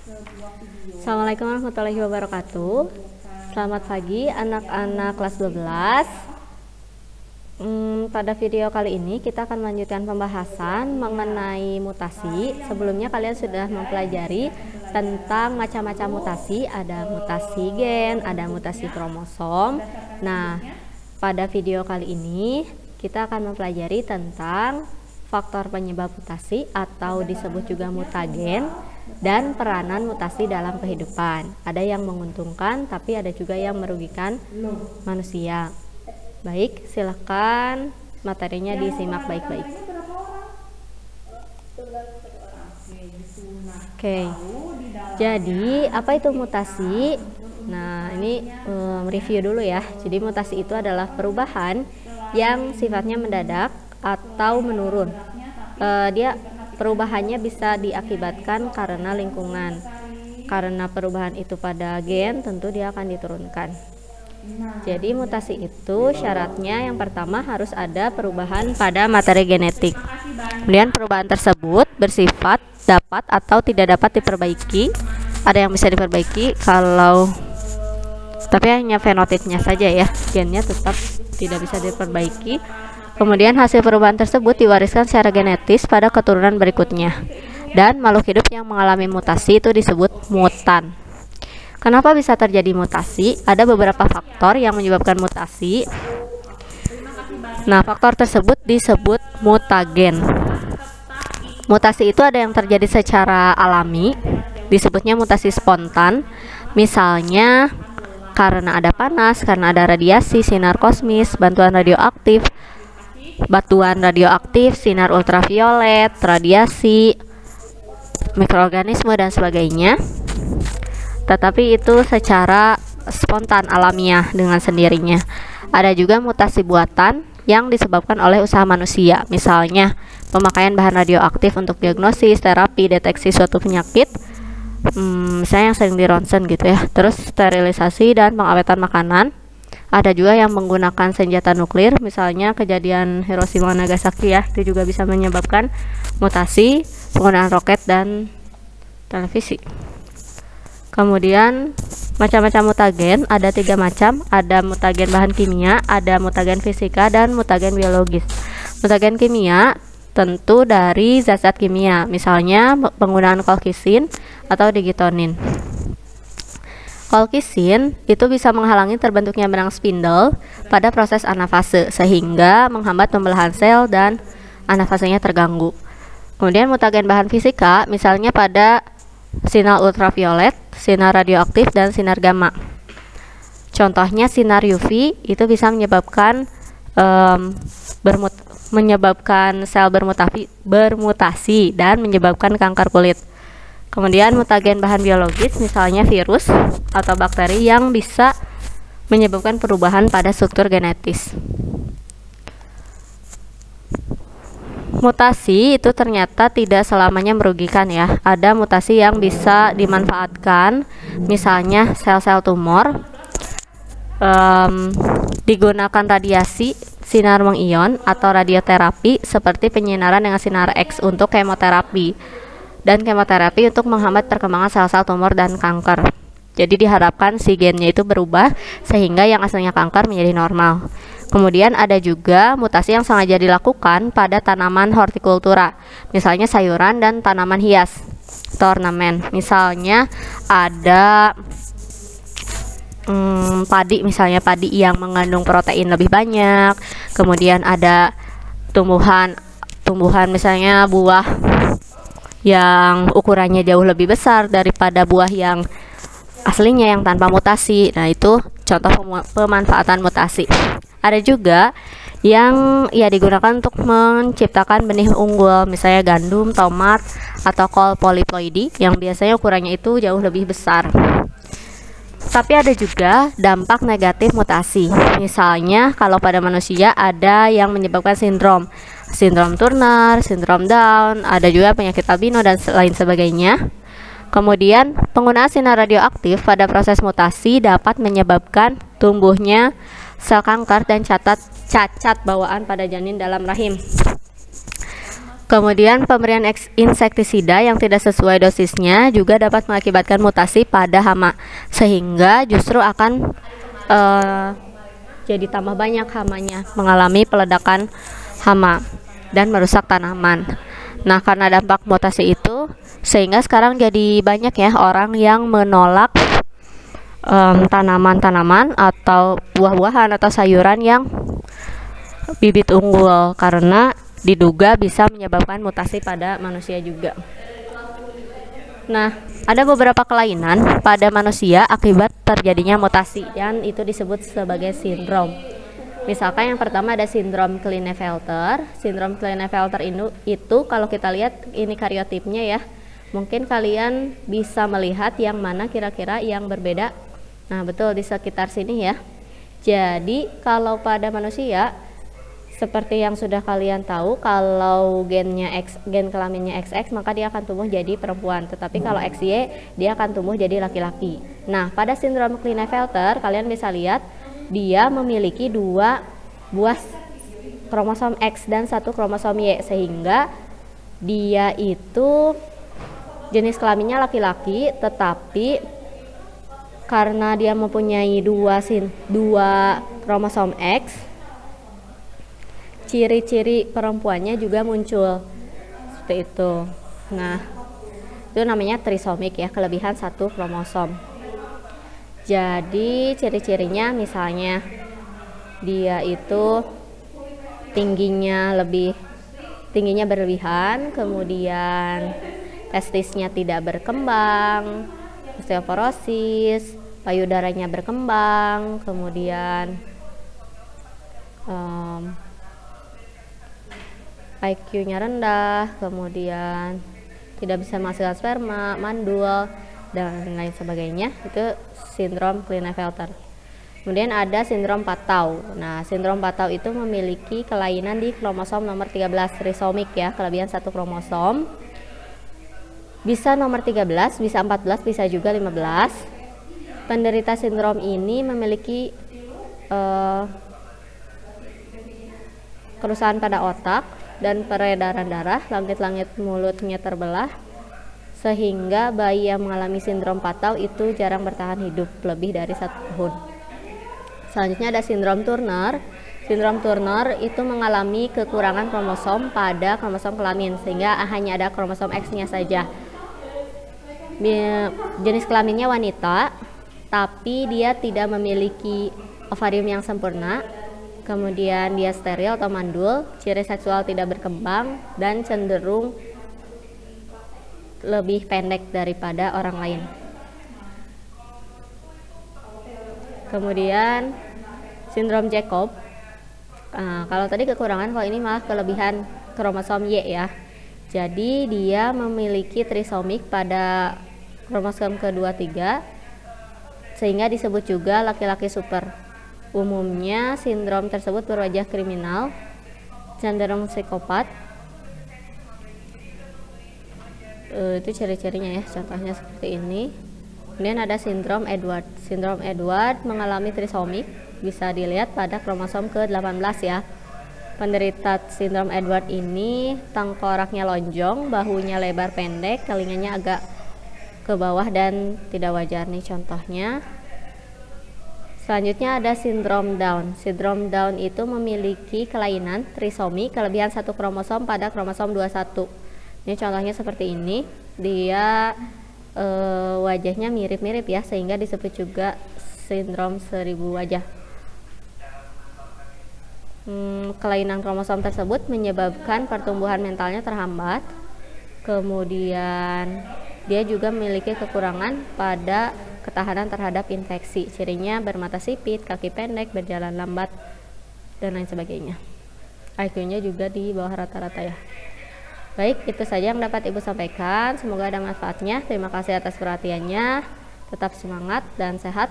Assalamualaikum warahmatullahi wabarakatuh. Selamat pagi anak-anak kelas 12. Pada video kali ini kita akan melanjutkan pembahasan mengenai mutasi. Sebelumnya kalian sudah mempelajari tentang macam-macam mutasi. Ada mutasi gen, ada mutasi kromosom. Nah, pada video kali ini kita akan mempelajari tentang faktor penyebab mutasi atau disebut juga mutagen dan peranan mutasi dalam kehidupan. Ada yang menguntungkan tapi ada juga yang merugikan manusia. Baik, silakan materinya disimak baik-baik. Oke. Jadi, apa itu mutasi? Nah, ini review dulu ya. Jadi, mutasi itu adalah perubahan yang sifatnya mendadak atau menurun. Perubahannya bisa diakibatkan karena lingkungan. Karena perubahan itu pada gen, tentu dia akan diturunkan. Jadi mutasi itu syaratnya yang pertama harus ada perubahan pada materi genetik. Kemudian perubahan tersebut bersifat dapat atau tidak dapat diperbaiki. Ada yang bisa diperbaiki tapi hanya fenotipnya saja ya, gennya tetap tidak bisa diperbaiki. Kemudian hasil perubahan tersebut diwariskan secara genetis pada keturunan berikutnya. Dan makhluk hidup yang mengalami mutasi itu disebut mutan. Kenapa bisa terjadi mutasi? Ada beberapa faktor yang menyebabkan mutasi. Nah, faktor tersebut disebut mutagen. Mutasi itu ada yang terjadi secara alami, disebutnya mutasi spontan. Misalnya karena ada panas, karena ada radiasi, sinar kosmis, batuan radioaktif, sinar ultraviolet, radiasi, mikroorganisme dan sebagainya. Tetapi itu secara spontan alamiah dengan sendirinya. Ada juga mutasi buatan yang disebabkan oleh usaha manusia. Misalnya pemakaian bahan radioaktif untuk diagnosis, terapi, deteksi suatu penyakit. Misalnya yang sering di ronsen gitu ya. Terus sterilisasi dan pengawetan makanan. Ada juga yang menggunakan senjata nuklir, misalnya kejadian Hiroshima Nagasaki ya, itu juga bisa menyebabkan mutasi, penggunaan roket dan televisi. Kemudian macam-macam mutagen ada 3 macam, ada mutagen bahan kimia, ada mutagen fisika, dan mutagen biologis. Mutagen kimia tentu dari zat-zat kimia, misalnya penggunaan kolkisin atau digitonin. Kolkisin itu bisa menghalangi terbentuknya benang spindle pada proses anafase sehingga menghambat pembelahan sel dan anafasenya terganggu. Kemudian mutagen bahan fisika misalnya pada sinar ultraviolet, sinar radioaktif dan sinar gamma. Contohnya sinar UV itu bisa menyebabkan sel bermutasi dan menyebabkan kanker kulit. Kemudian mutagen bahan biologis misalnya virus atau bakteri yang bisa menyebabkan perubahan pada struktur genetis. Mutasi itu ternyata tidak selamanya merugikan ya. Ada mutasi yang bisa dimanfaatkan, misalnya sel-sel tumor, digunakan radiasi, sinar mengion atau radioterapi seperti penyinaran dengan sinar X untuk kemoterapi. Dan kemoterapi untuk menghambat perkembangan sel-sel tumor dan kanker. Jadi diharapkan si gennya itu berubah sehingga yang aslinya kanker menjadi normal. Kemudian ada juga mutasi yang sengaja dilakukan pada tanaman hortikultura, misalnya sayuran dan tanaman hias atau ornamen. Misalnya ada padi yang mengandung protein lebih banyak. Kemudian ada tumbuhan misalnya buah yang ukurannya jauh lebih besar daripada buah yang aslinya yang tanpa mutasi. Nah, itu contoh pemanfaatan mutasi. Ada juga yang digunakan untuk menciptakan benih unggul, misalnya gandum, tomat, atau kol poliploidi yang biasanya ukurannya itu jauh lebih besar. Tapi ada juga dampak negatif mutasi. Misalnya kalau pada manusia ada yang menyebabkan sindrom Turner, sindrom Down, ada juga penyakit albino dan lain sebagainya. Kemudian penggunaan sinar radioaktif pada proses mutasi dapat menyebabkan tumbuhnya sel kanker dan cacat bawaan pada janin dalam rahim. Kemudian pemberian insektisida yang tidak sesuai dosisnya juga dapat mengakibatkan mutasi pada hama, sehingga justru akan jadi tambah banyak hamanya, mengalami peledakan hama dan merusak tanaman. Nah, karena dampak mutasi itu, sehingga sekarang jadi banyak ya orang yang menolak tanaman-tanaman atau buah-buahan atau sayuran yang bibit unggul karena diduga bisa menyebabkan mutasi pada manusia juga. Nah, ada beberapa kelainan pada manusia akibat terjadinya mutasi dan itu disebut sebagai sindrom. Misalkan yang pertama ada sindrom Klinefelter. Sindrom Klinefelter itu kalau kita lihat ini karyotipnya ya, mungkin kalian bisa melihat yang mana kira-kira yang berbeda. Nah, betul di sekitar sini ya. Jadi kalau pada manusia seperti yang sudah kalian tahu, kalau gen kelaminnya XX maka dia akan tumbuh jadi perempuan, tetapi kalau XY dia akan tumbuh jadi laki-laki. Nah, pada sindrom Klinefelter kalian bisa lihat dia memiliki 2 buah kromosom X dan 1 kromosom Y, sehingga dia itu jenis kelaminnya laki-laki, tetapi karena dia mempunyai 2 kromosom X, ciri-ciri perempuannya juga muncul seperti itu. Nah, itu namanya trisomik ya, kelebihan 1 kromosom. Jadi ciri-cirinya misalnya dia itu tingginya berlebihan, kemudian testisnya tidak berkembang, osteoporosis, payudaranya berkembang, kemudian IQ-nya rendah, kemudian tidak bisa menghasilkan sperma, mandul, dan lain sebagainya. Itu sindrom Klinefelter. Kemudian ada sindrom Patau. Nah, sindrom Patau itu memiliki kelainan di kromosom nomor 13 trisomik ya, kelebihan 1 kromosom. Bisa nomor 13, bisa 14, bisa juga 15. Penderita sindrom ini memiliki kerusakan pada otak dan peredaran darah, langit-langit mulutnya terbelah, sehingga bayi yang mengalami sindrom Patau itu jarang bertahan hidup lebih dari 1 tahun. Selanjutnya ada sindrom Turner. Sindrom Turner itu mengalami kekurangan kromosom pada kromosom kelamin, sehingga hanya ada kromosom X-nya saja. Jenis kelaminnya wanita, tapi dia tidak memiliki ovarium yang sempurna. Kemudian dia steril atau mandul, ciri seksual tidak berkembang, dan cenderung lebih pendek daripada orang lain. Kemudian sindrom Jacob. Kalau tadi kekurangan, kalau ini malah kelebihan kromosom Y ya. Jadi dia memiliki trisomik pada kromosom ke-23, sehingga disebut juga laki-laki super. Umumnya sindrom tersebut berwajah kriminal, cenderung psikopat. Itu ciri-cirinya ya, contohnya seperti ini. Kemudian ada sindrom Edward. Sindrom Edward mengalami trisomik, bisa dilihat pada kromosom ke-18 ya. Penderita sindrom Edward ini tengkoraknya lonjong, bahunya lebar pendek, telinganya agak ke bawah dan tidak wajar nih contohnya. Selanjutnya ada sindrom Down. Sindrom Down itu memiliki kelainan trisomi, kelebihan 1 kromosom pada kromosom 21. Ini contohnya seperti ini. Dia wajahnya mirip-mirip ya, sehingga disebut juga sindrom 1000 wajah. Kelainan kromosom tersebut menyebabkan pertumbuhan mentalnya terhambat. Kemudian dia juga memiliki kekurangan pada ketahanan terhadap infeksi. Cirinya bermata sipit, kaki pendek, berjalan lambat, dan lain sebagainya. IQ-nya juga di bawah rata-rata ya. Baik, itu saja yang dapat Ibu sampaikan. Semoga ada manfaatnya. Terima kasih atas perhatiannya. Tetap semangat dan sehat.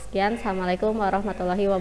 Sekian, Assalamualaikum warahmatullahi wabarakatuh.